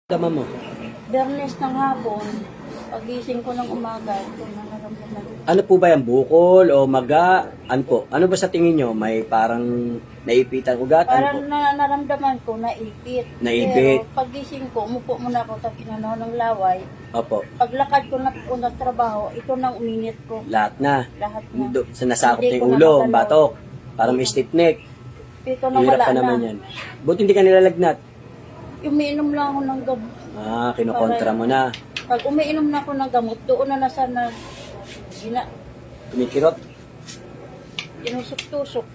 Tama mo. Biyernes ng hapon, pagising ko ng umaga, ito na naramdaman. Ano po ba yan? Bukol o maga? Ano po? Ano ba sa tingin nyo? May parang naipitan ugat? Ano po? Parang naramdaman ko, naipit. Naipit. Pero pagising ko, umupo muna ako sa kinanaw ng laway. Opo. Paglakad ko na unang trabaho, ito nang uminit ko. Lahat na. Lahat na. Sa nasakop na Hindi ko yung ulo, na makatalaw. batok. Parang may stiff neck. Ito na Hirap wala pa na. naman yan. Buti hindi ka nilalagna't. Umiinom lang ako ng gamot. Kinukontra mo na. Pag umiinom na ako ng gamot, doon na nasa na Kumikirot. inusok-tusok.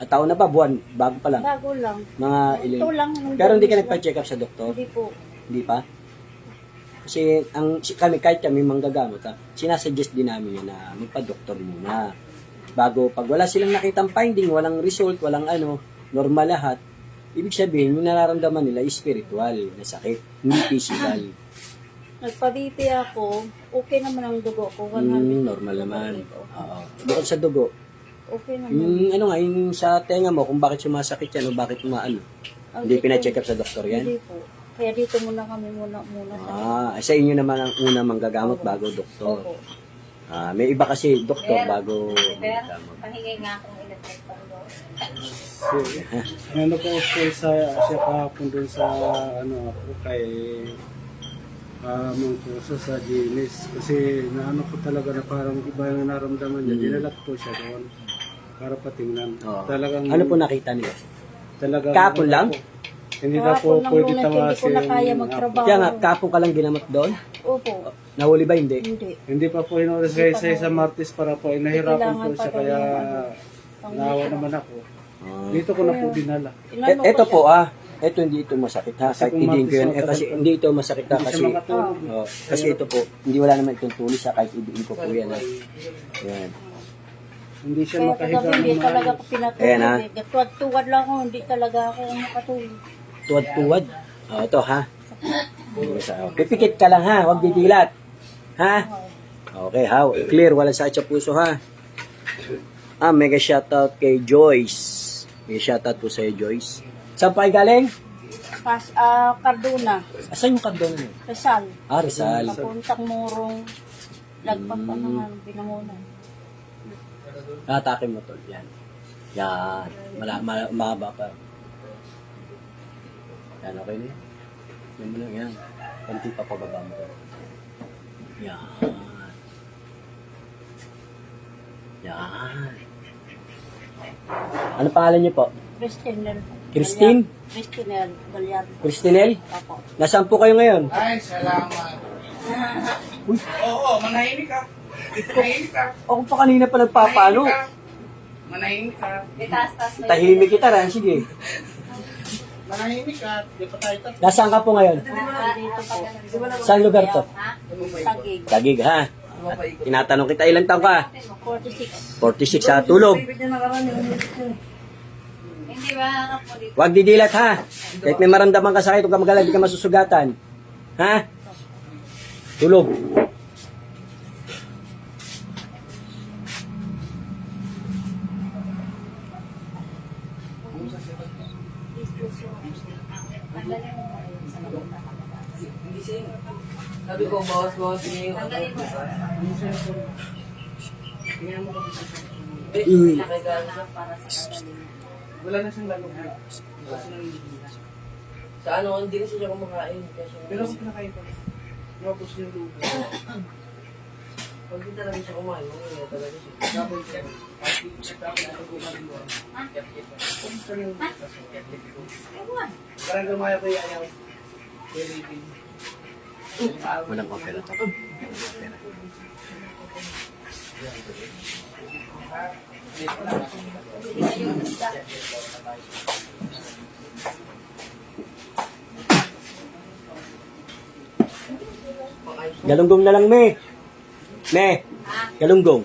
Taon na ba? Buwan? Bago pa lang? Bago lang. Mga ilan? Ito lang. Pero hindi ka nagpa-check up sa doktor? Hindi po. Hindi pa? Kasi kahit kami manggagamot, sinasuggest din namin yun na magpa-doktor muna. Bago, pag wala silang nakitang finding, walang result, walang normal lahat, ibig sabihin, yung nararamdaman nila is spiritual na sakit, hindi physical. Nagpa-BP ako, okay naman ang dugo ko. 100. Normal naman. Oo. Bukod sa dugo, Okay naman. yung sa tenga mo, kung bakit sumasakit yan o bakit hindi pina-check up sa doktor yan? Hindi po. Kaya dito muna kami muna. Sa inyo naman ang una manggagamot bago doktor. Opo. May iba kasi doktor bago manggagamot. Pahingi nga akong electric pan doon. Ano po sa siya kahapon doon sa ako kay Mang Puso sa Ginis kasi naano ko talaga na parang iba yung naramdaman niya. Dinalat po siya doon para patingnan. Oo. Talagang Ano po nakita niyo? talagang Kahapon lang? Hindi na po Kahapon lang pwede Lunes, hindi ko tawasin. na kaya magtrabaho. Kaya nga, kapong ka lang ginamot doon? Opo. Nahuli ba hindi? Hindi. Hindi pa po inulis kayo sa Martes para po nahirapan po Kailangan siya pa kaya daw naawa naman ako. Dito ko na po dinala. Inano ko Ito siya. po ito hindi ito masakit ha. Kahit kung hindi ko yan. mag-isot Kasi hindi ito masakit ha. Hindi Kasi, siya makatulog. kasi ito po, hindi wala naman itong tulis ha. Kahit ibigin ko po yan ha. Yan. Hindi siya Kaya makahiga. kagabi hindi ng talaga maayos. ako pinatulog. Ayan, ha? Tuwad lang ako, hindi talaga ako makatulog. Tuwad-tuwad. Ito ha. Pipikit ka lang ha. Huwag didilat. Ha? Okay ha. Clear. Walang sakit sa puso ha. Mega shoutout kay Joyce. May shoutout po sa'yo, Joyce. Saan pa kayo galing? Cardona, Asan yung kandong mo? Rizal. Rizal. Papuntang Murong, Lagpapanangan, Binangonan. Atake mo to. Yan. Yan. Mahaba pa. Yan, okay na yan. Yan mo lang yan. Kunti pa pababa mo. Yan. Yan. Ano pangalan niyo po? Christinel. Christine? Christinel Gallardo. Cristinel? Apo. Nasaan po kayo ngayon? Ay, salamat. Oo, manahimik ka. Manahimik ka. Ako pa kanina pa nagpapano. Manahimik ka. Tahimik kita rin. Sige. Manahimik ka. Di pa tayo tapos. Nasaan ka po ngayon? Dito po. Saan lugar to? Tagig. Tagig ha. Tinatanong kita ilang taon ka? 46. 46 sa tulog. Hindi ba ako dito? Huwag didilat ha. Kahit may maramdaman ka sa akin, huwag ka mag-alala, di ka masusugatan. Ha? Tulog. Sabi ko, bawas-bawas niya yung nakagaling siya para sa kagaling. Wala na siyang lalong. Wala siyang lalong. Sa ano, hindi kasi siya kumakain. Kasi, Pero kung pinakain pa. Napos yung lupa. pag di talaga siya kumain, mamaya talaga siya. Dapat siya. Parang gumaya ko yung ayaw. Walang opera to. Galunggong na lang, me. Me. Galunggong.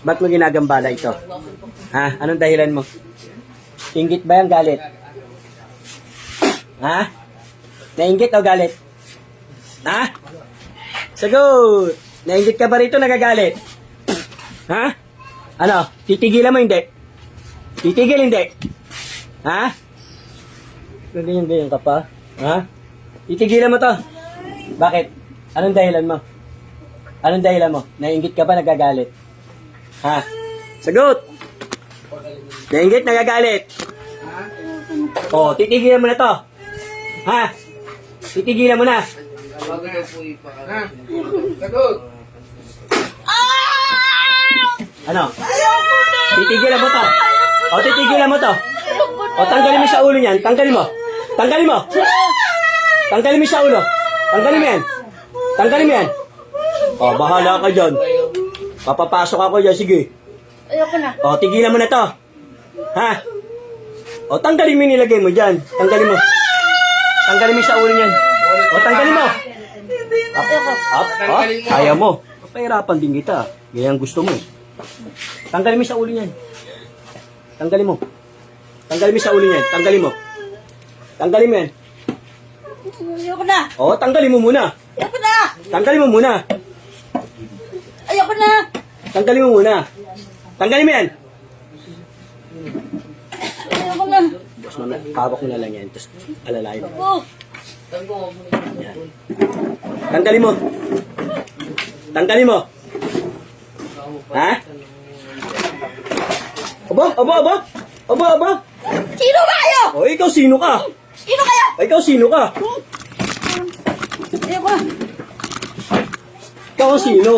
Ba't mo ginagambala ito? Ha? Anong dahilan mo? Inggit ba yan galit? Ha? Nainggit o galit? Ha? Sagot! Nainggit ka ba rito nagagalit? Ha? Ano? Titigilan mo hindi? Titigil hindi? Ha? Ganyan ka pa? Ha? Titigilan mo to? Bakit? Anong dahilan mo? Anong dahilan mo? Nainggit ka ba, nagagalit? Ha? Sagot! Nainggit, nagagalit? Oh, titigilan mo na to. Ha? Titigilan mo na. Sagot! Ano? Titigilan mo to. O, titigilan mo to. O, tanggalin mo sa ulo niyan. Tanggalin mo. Tanggalin mo. Tanggalin mo sa ulo. Tanggalin mo yan. Tanggalin mo yan. O, bahala ka dyan. Papapasok ako dyan. Sige. Ayoko na. O, tigilan mo na to. Ha? O, tanggalin mo yung nilagay mo dyan. Tanggalin mo. Tanggalin mo sa ulo niyan. O, tanggalin mo. Kaya mo. Papahirapan din kita. Ganyan gusto mo. Tanggalin mo sa ulo niyan. Tanggalin mo. Tanggalin mo sa ulo niyan. Tanggalin mo. Tanggalin mo yan. Ayoko na. O, tanggalin mo muna. Ayoko na. Tanggalin mo muna. Ayoko na. Tanggalin mo muna. Tanggalin mo yan. Ayoko na. Boss, hawak mo na lang yan. Tapos alalayan mo. Oh. Yan. Tanggalin mo. Tanggalin mo. Ha? Aba, aba, aba. Aba, aba. Sino ba kayo? O, ikaw sino ka? Sino kayo? Ikaw sino ka? Ayoko na. Ikaw ang sino?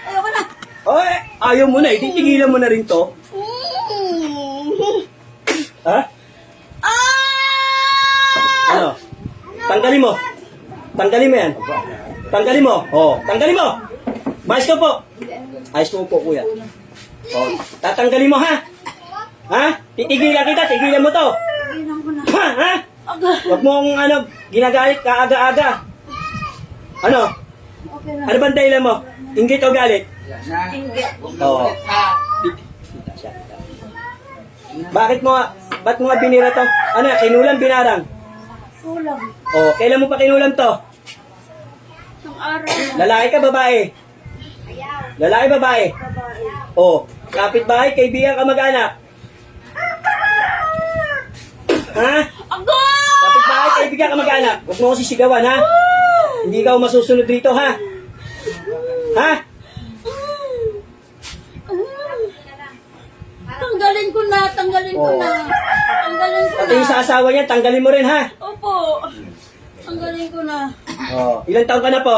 Ayoko na. Ay, ayaw mo na. Ititigilan mo na rin to. Ha? Ano? Tanggalin mo. Tanggalin mo yan. Tanggalin mo. Oh, tanggalin mo. Maayos ka po. Ayos ko po, kuya. Oh, tatanggalin mo, ha? Ha? Titigilan kita. Tigilan mo to. Tigilan ko na. Ha? Ha? Aga. Huwag mong ginagalit ka aga-aga. Ano? Okay na. Ano bang dahilan mo? Inggit o galit? Inggit. Oo. Ba't mo nga binira to? Ano, kinulam, binarang? Kulang. Oh, kailan mo pa kinulam to? Isang araw. Lalaki ka, babae? Lalaki, babae? Oh, kapitbahay, kaibigan, kamag-anak? Ha? Aga! Kapitbahay, kaibigan, kamag-anak? Huwag mo ko sisigawan, ha? Hindi ka masusunod dito, ha? Ha? Tanggalin ko na, tanggalin ko Oh. na. Tanggalin ko Pati yung na. sa asawa niya, tanggalin mo rin, ha? Opo. Tanggalin ko na. Oh, ilang taon ka na po?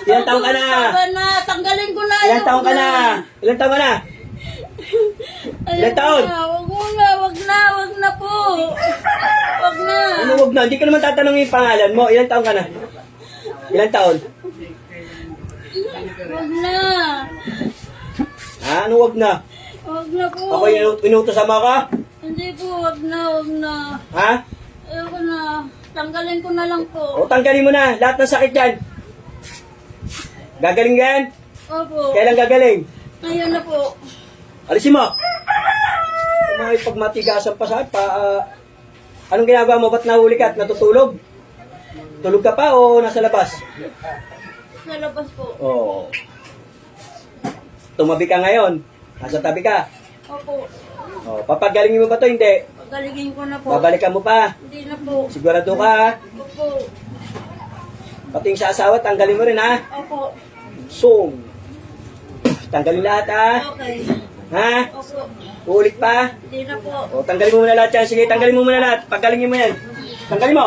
Ilang taon ka na? Tama na, tanggalin ko na. Ilang taon ka na? Ilang taon ka na? Ilang taon? Wag mo na, wag na po. Wag na. Ano wag na? Hindi ko naman tatanungin yung pangalan mo. Ilang taon ka na? Ilang taon? Wag na. Ha? Ano wag na? Wag na po. Ako inutosan mo ka? Hindi po, wag na, wag na. Ha? Ayoko na. Tanggalin ko na lang po. O tanggalin mo na. Lahat ng sakit yan. Gagaling yan? Opo. Kailan gagaling? Ngayon na po. Alisin mo. Kung may pagmatigasan pa sa anong ginagawa mo? Ba't nahuli ka at natutulog? Tulog ka pa o nasa labas? Sa labas po. Oo. Tumabi ka ngayon. Nasa tabi ka. Opo. O, papagalingin mo ba to? Hindi. Pagaligin ko na po. Babalikan mo pa. Hindi na po. Sigurado ka, ha? Opo. Pati yung sa asawa, tanggalin mo rin, ha? Opo. So, tanggalin lahat, ha? Okay. Ha? Opo. Ulit pa? Hindi na po. O, tanggalin mo muna lahat yan. Sige, tanggalin mo muna lahat. Paggalingin mo yan. Tanggalin mo.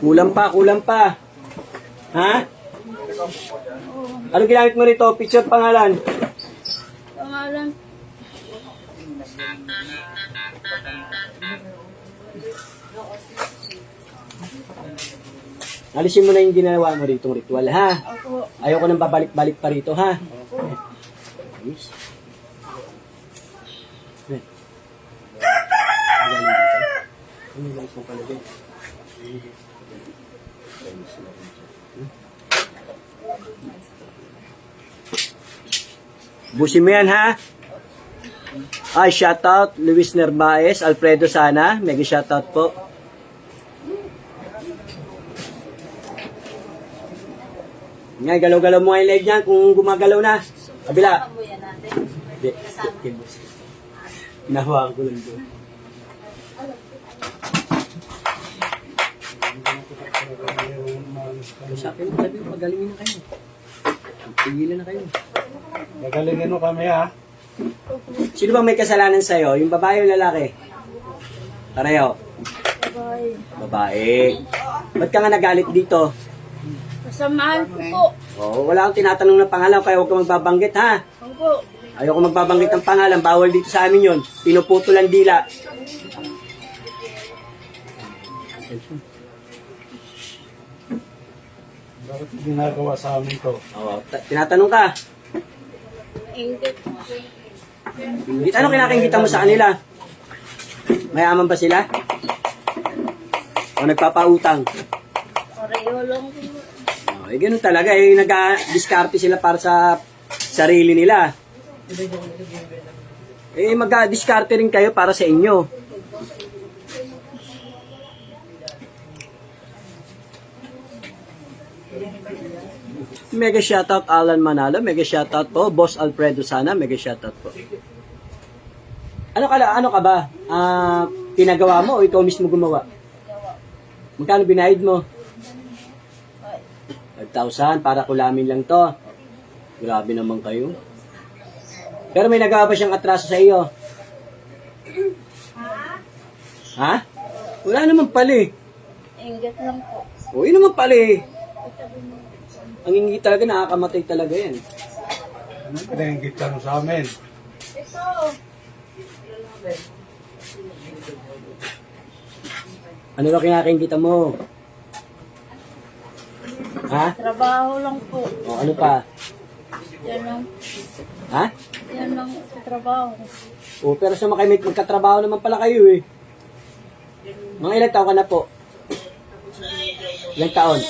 Kulang pa, kulang pa. Ha? Anong ginamit mo rito? Picture, pangalan. Pangalan. Alisin mo na yung ginawa mo rito ritual, ha? Opo. Ayoko nang babalik-balik pa rito, ha? Yes. Eh. Ang galing dito. Ano yung light mo pala din? Busin mo yan, ha? Ay, shoutout, Luis Nervaez, Alfredo Sana, mega shoutout po. Ngay, galaw-galaw mo nga yung leg niyan kung gumagalaw na. Kabila. Kasama mo yan natin. Hindi, Nahawakan ko lang doon. Sabi mo, pagalingin na kayo. Pigilan na kayo. Gagalingin mo kami ha. Sino bang may kasalanan sa'yo? Yung babae o lalaki? Pareho. Bye. Babae. Ba't ka nga nagalit dito? Kasamahan ko po. Oh, wala akong tinatanong ng pangalan kaya huwag ka magbabanggit ha. Opo. Ayoko magbabanggit ng pangalan, bawal dito sa amin yon. Pinuputol ang dila. Bakit ginagawa sa amin to? Oh, tinatanong ka. Ingit. Ano kinakingita mo sa kanila? Mayaman ba sila? O nagpapautang? Pareho lang po. Oh, eh ganun talaga eh, nag-diskarte sila para sa sarili nila. Eh mag-diskarte rin kayo para sa inyo. Mega shoutout Alan Manalo, mega shoutout po Boss Alfredo Sana, mega shoutout po. Ano ka ba? Pinagawa mo o ikaw mismo gumawa? Magkano binayad mo? 5,000 para kulamin lang to. Grabe naman kayo. Pero may nagawa ba siyang atraso sa iyo? Ha? Wala naman pala eh. Ingit lang po. O, yun naman pala eh. Ang ingit talaga, nakakamatay talaga yan. Ano pinahingit ka mo sa amin? Ano ba kinakingita mo? Ha? Trabaho lang po. O, ano pa? Yan lang. Ha? Yan lang sa trabaho. O, pero sa mga magkatrabaho naman pala kayo eh. Mga ilang taon ka na po? Ilang taon?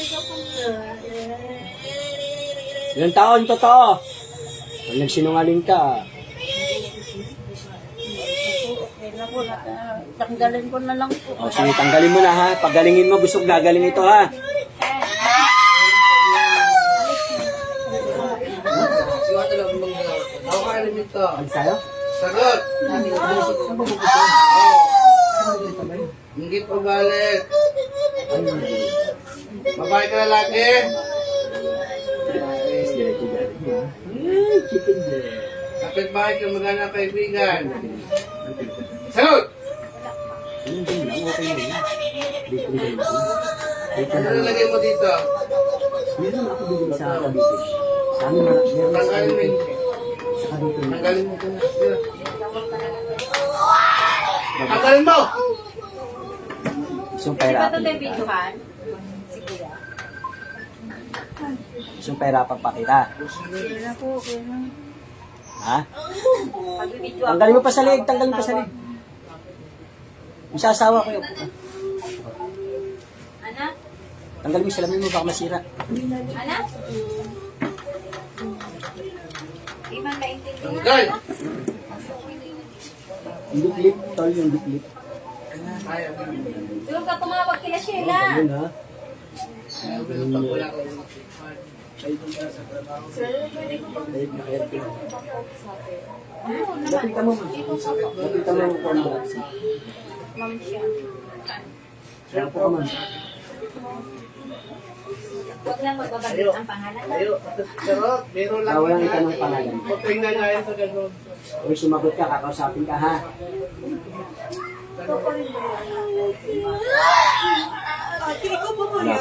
Ilang taon, totoo? Pag nagsinungaling ka, Okay na po. Tanggalin ko na lang po. o sige, tanggalin mo na ha. Paggalingin mo, gusto gagaling ito ha. Siwa talaga mong galaw. Ako ka alam ito. Ano sa'yo? Sagot! Hindi pa balik. Babae ka lalaki? Kapit bahay ka magana kaibigan. Sagot! Ano nalagay mo dito? Meron ako bigyan sa Cavite. Sa amin, meron sa Tanggalin mo Cavite. yun. Sa Cavite. Tanggalin mo ito. Tanggalin mo! Isang pahirapan. Isang pahirapan pa kita. Yan na po. Okay na. Ha? Tanggalin mo pa sa leg, tanggalin mo pa sa leg. Isasawa ko yung puka. Anak? Tanggalin mo yung salamin mo, baka masira. Anak? Di man kaintindihan. Tanggal! Yung lip-lip, tol yung lip-lip. Doon ka tumawag kila Sheila. Yun ha. Lapita mo. Lapita mo ko ang box. Ma'am siya. Kaya po ka man. Huwag lang magbabanggit ang pangalan. Ayo, pero meron lang. Tawalan kita ng pangalan. Tingnan nga yun sa ganun. Huwag sumagot ka, kakausapin ka ha. Ate, ikaw ba ba yan?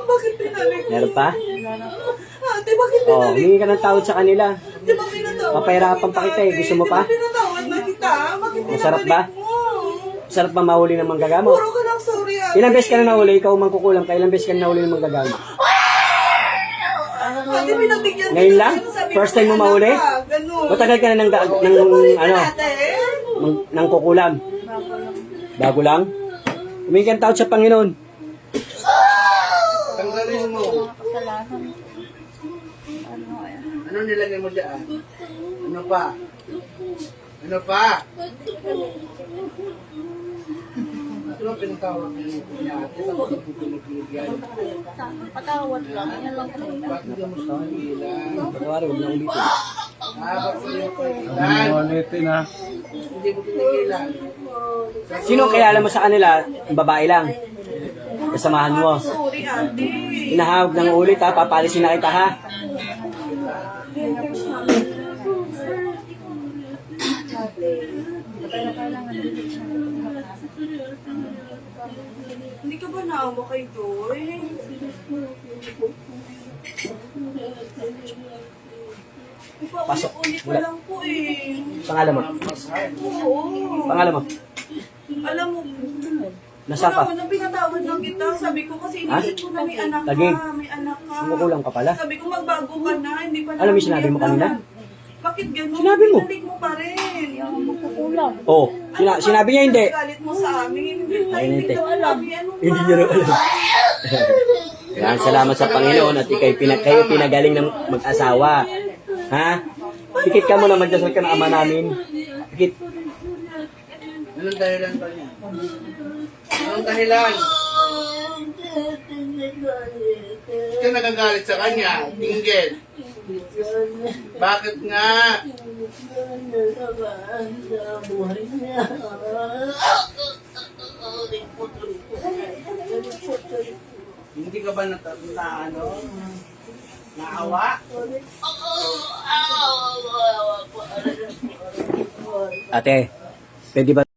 Bakit pinalik mo? Meron pa? Ate, bakit Oh, pinalik hingi ka ng tawad sa kanila. Di ba pinatawad? Papahirapan pa kita eh. Gusto mo pa? Pinatawad na kita. Bakit Masarap ba? pinabalik mo? Sarap ba mahuli ng manggagamo? Puro ka lang sorry, ate. Ilang beses ka na nahuli? Ikaw mangkukulam ka. Ilang beses ka na nahuli ng manggagamo? Ate, pinagbigyan Ngayon kita. lang? Sabi First ko, time mo anak mahuli? ka, Ganun. Matagal ka na ng ano, Ate, ng kukulam. Bago lang? Humingi kang tawad sa Panginoon. Tanggalin mo. Kasalanan. Ano nilagay mo dyan? Ano pa? Ano pa? Ano ang pinatawag niya ate? Tapos ipupulog-pulog yan. Patawad lang. Yan lang po. Bakit hindi mo sa kanila? Pagkawari, huwag na ulitin. Bakit hindi mo Ang pagilan? ulitin ha. Hindi mo pinigilan. Sino kilala mo sa kanila? Ang babae lang. Kasamahan mo. Sorry, ate. Hinahawag ng ulit ha, papalisin na kita ha. Hindi ka ba naawa kay Joy? Pasok. Ulit ko Wala. lang po eh. Pangalan mo? Oo. Pangalan mo? Alam mo, Nasaan ka? nang pinatawad lang kita. Sabi ko kasi Ha? inisip ko na may anak Lagi. ka. May anak ka. Kumukulang ka pala. Sabi ko magbago ka na. Hindi pa Alam mo yung sinabi mo kanina? Bakit ganun? Sinabi mo. Pinalik mo pa rin. Magkukulang. Oh, sinabi niya hindi. Galit mo sa amin. Hindi Ay, hindi. ko alam. Ano ba? Hindi niya rin alam. Yan, salamat sa Panginoon at kayo pinagaling ng mag-asawa. Ha? Pikit ka muna, magdasal ka ng ama namin. Pikit. Anong dahilan ba niya? Anong dahilan? Ka nagagalit sa kanya, Tingget. Bakit nga? Hindi ka ba naawa? Ate, pwede ba